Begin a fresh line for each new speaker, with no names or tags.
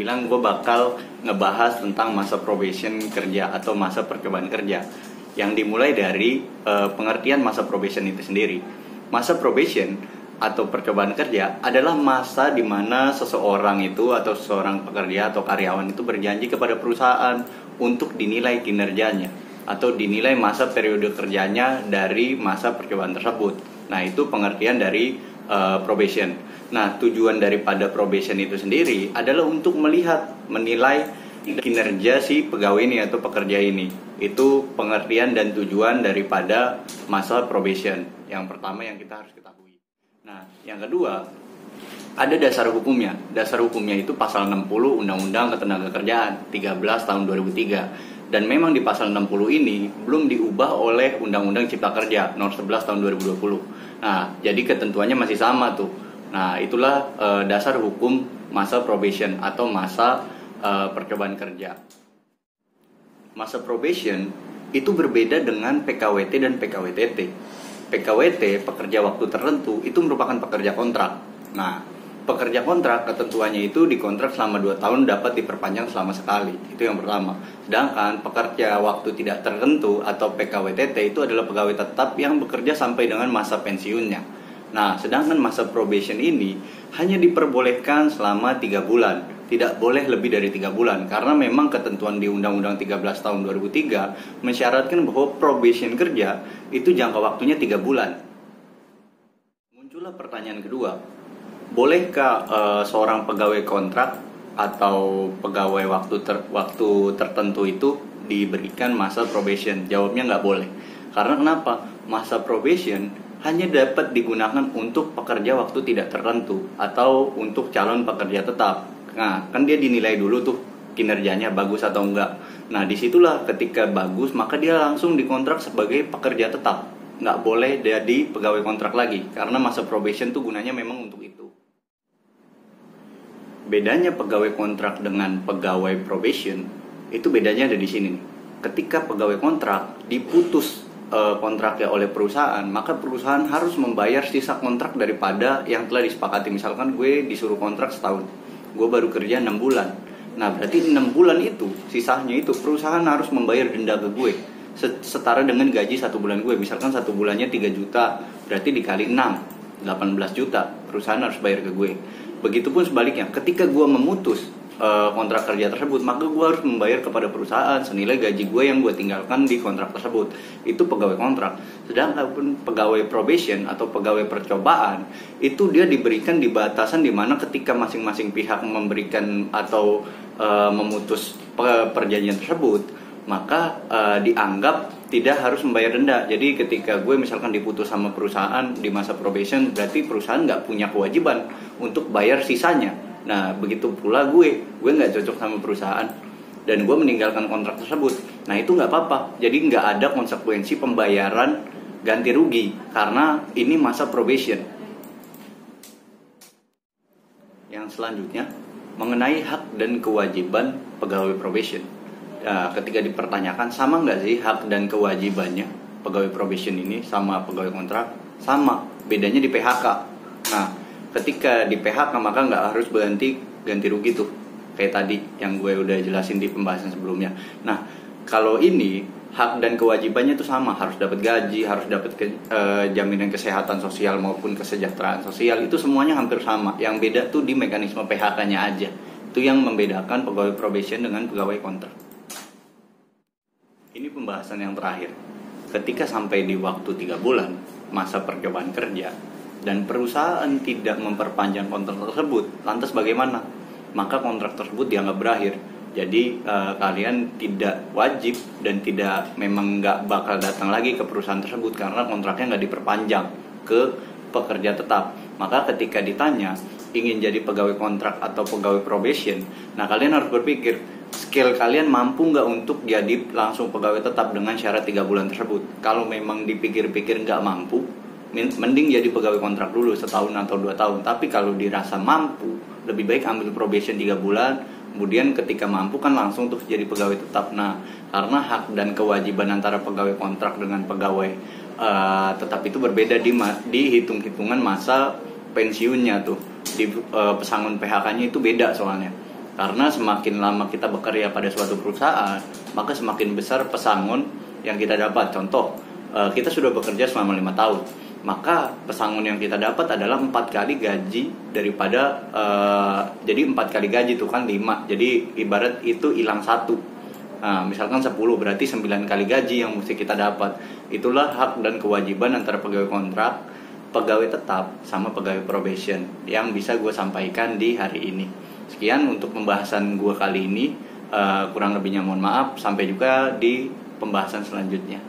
bilang gue bakal ngebahas tentang masa probation kerja atau masa percobaan kerja, yang dimulai dari pengertian masa probation itu sendiri. Masa probation atau percobaan kerja adalah masa di mana seseorang itu atau seorang pekerja atau karyawan itu berjanji kepada perusahaan untuk dinilai kinerjanya atau dinilai masa periode kerjanya dari masa percobaan tersebut. Nah, itu pengertian dari probation. Nah, tujuan daripada probation itu sendiri adalah untuk menilai kinerja si pegawai ini atau pekerja ini. Itu pengertian dan tujuan daripada masa probation yang pertama yang kita harus ketahui. Nah, yang kedua, ada dasar hukumnya. Dasar hukumnya itu pasal 60 Undang-Undang Ketenagakerjaan 13 tahun 2003. Dan memang di pasal 60 ini belum diubah oleh Undang-Undang Cipta Kerja nomor 11 tahun 2020. Nah, jadi ketentuannya masih sama tuh. Nah, itulah dasar hukum masa probation atau masa percobaan kerja. Masa probation itu berbeda dengan PKWT dan PKWTT. PKWT, pekerja waktu tertentu, itu merupakan pekerja kontrak. Nah, pekerja kontrak ketentuannya itu dikontrak selama 2 tahun dapat diperpanjang selama sekali. Itu yang pertama. Sedangkan pekerja waktu tidak tertentu atau PKWTT itu adalah pegawai tetap yang bekerja sampai dengan masa pensiunnya. Nah, sedangkan masa probation ini hanya diperbolehkan selama 3 bulan. Tidak boleh lebih dari 3 bulan. Karena memang ketentuan di Undang-Undang 13 tahun 2003 mensyaratkan bahwa probation kerja itu jangka waktunya 3 bulan. Muncullah pertanyaan kedua. Bolehkah seorang pegawai kontrak atau pegawai waktu tertentu itu diberikan masa probation? Jawabnya nggak boleh. Karena kenapa? Masa probation hanya dapat digunakan untuk pekerja waktu tidak tertentu atau untuk calon pekerja tetap. Nah, kan dia dinilai dulu tuh kinerjanya bagus atau enggak. Nah, disitulah ketika bagus maka dia langsung dikontrak sebagai pekerja tetap. Nggak boleh jadi pegawai kontrak lagi karena masa probation tuh gunanya memang untuk itu. Bedanya pegawai kontrak dengan pegawai probation itu bedanya ada di sini nih. Ketika pegawai kontrak diputus kontraknya oleh perusahaan, maka perusahaan harus membayar sisa kontrak daripada yang telah disepakati. Misalkan gue disuruh kontrak setahun, gue baru kerja 6 bulan. Nah, berarti 6 bulan itu, sisanya itu perusahaan harus membayar denda ke gue setara dengan gaji 1 bulan gue. Misalkan 1 bulannya 3 juta, berarti dikali 6, 18 juta perusahaan harus bayar ke gue. Begitupun sebaliknya, ketika gue memutus kontrak kerja tersebut, maka gue harus membayar kepada perusahaan senilai gaji gue yang gue tinggalkan di kontrak tersebut. Itu pegawai kontrak. Sedangkan pegawai probation atau pegawai percobaan itu dia diberikan di batasan di mana ketika masing-masing pihak memberikan atau memutus perjanjian tersebut, maka dianggap tidak harus membayar denda. Jadi ketika gue misalkan diputus sama perusahaan di masa probation, berarti perusahaan nggak punya kewajiban untuk bayar sisanya. Nah, begitu pula gue nggak cocok sama perusahaan dan gue meninggalkan kontrak tersebut. Nah, itu nggak apa-apa. Jadi nggak ada konsekuensi pembayaran ganti rugi karena ini masa probation. Yang selanjutnya mengenai hak dan kewajiban pegawai probation. Nah, ketika dipertanyakan sama nggak sih hak dan kewajibannya pegawai probation ini sama pegawai kontrak? Sama, bedanya di PHK. Nah, ketika di PHK maka nggak harus ganti rugi tuh kayak tadi yang gue udah jelasin di pembahasan sebelumnya. Nah, kalau ini hak dan kewajibannya itu sama, harus dapat gaji, harus dapat jaminan kesehatan sosial maupun kesejahteraan sosial, itu semuanya hampir sama. Yang beda tuh di mekanisme PHK-nya aja. Itu yang membedakan pegawai probation dengan pegawai kontrak. Ini pembahasan yang terakhir. Ketika sampai di waktu 3 bulan masa percobaan kerja dan perusahaan tidak memperpanjang kontrak tersebut, lantas bagaimana? Maka kontrak tersebut dianggap berakhir. Jadi kalian tidak wajib dan memang nggak bakal datang lagi ke perusahaan tersebut karena kontraknya nggak diperpanjang ke pekerja tetap. Maka ketika ditanya ingin jadi pegawai kontrak atau pegawai probation, nah kalian harus berpikir skill kalian mampu nggak untuk jadi langsung pegawai tetap dengan syarat 3 bulan tersebut. Kalau memang dipikir-pikir nggak mampu, mending jadi pegawai kontrak dulu setahun atau 2 tahun. Tapi kalau dirasa mampu, lebih baik ambil probation 3 bulan, kemudian ketika mampu kan langsung tuh jadi pegawai tetap. Nah, karena hak dan kewajiban antara pegawai kontrak dengan pegawai tetap itu berbeda di hitung-hitungan masa pensiunnya tuh. Di pesangon PHK-nya itu beda soalnya. Karena semakin lama kita bekerja pada suatu perusahaan, maka semakin besar pesangon yang kita dapat. Contoh, kita sudah bekerja selama 5 tahun, maka pesangon yang kita dapat adalah 4 kali gaji daripada jadi 4 kali gaji itu kan 5, jadi ibarat itu hilang 1. Misalkan 10, berarti 9 kali gaji yang mesti kita dapat. Itulah hak dan kewajiban antara pegawai kontrak, pegawai tetap, sama pegawai probation yang bisa gue sampaikan di hari ini. Sekian untuk pembahasan gue kali ini. Kurang lebihnya mohon maaf. Sampai juga di pembahasan selanjutnya.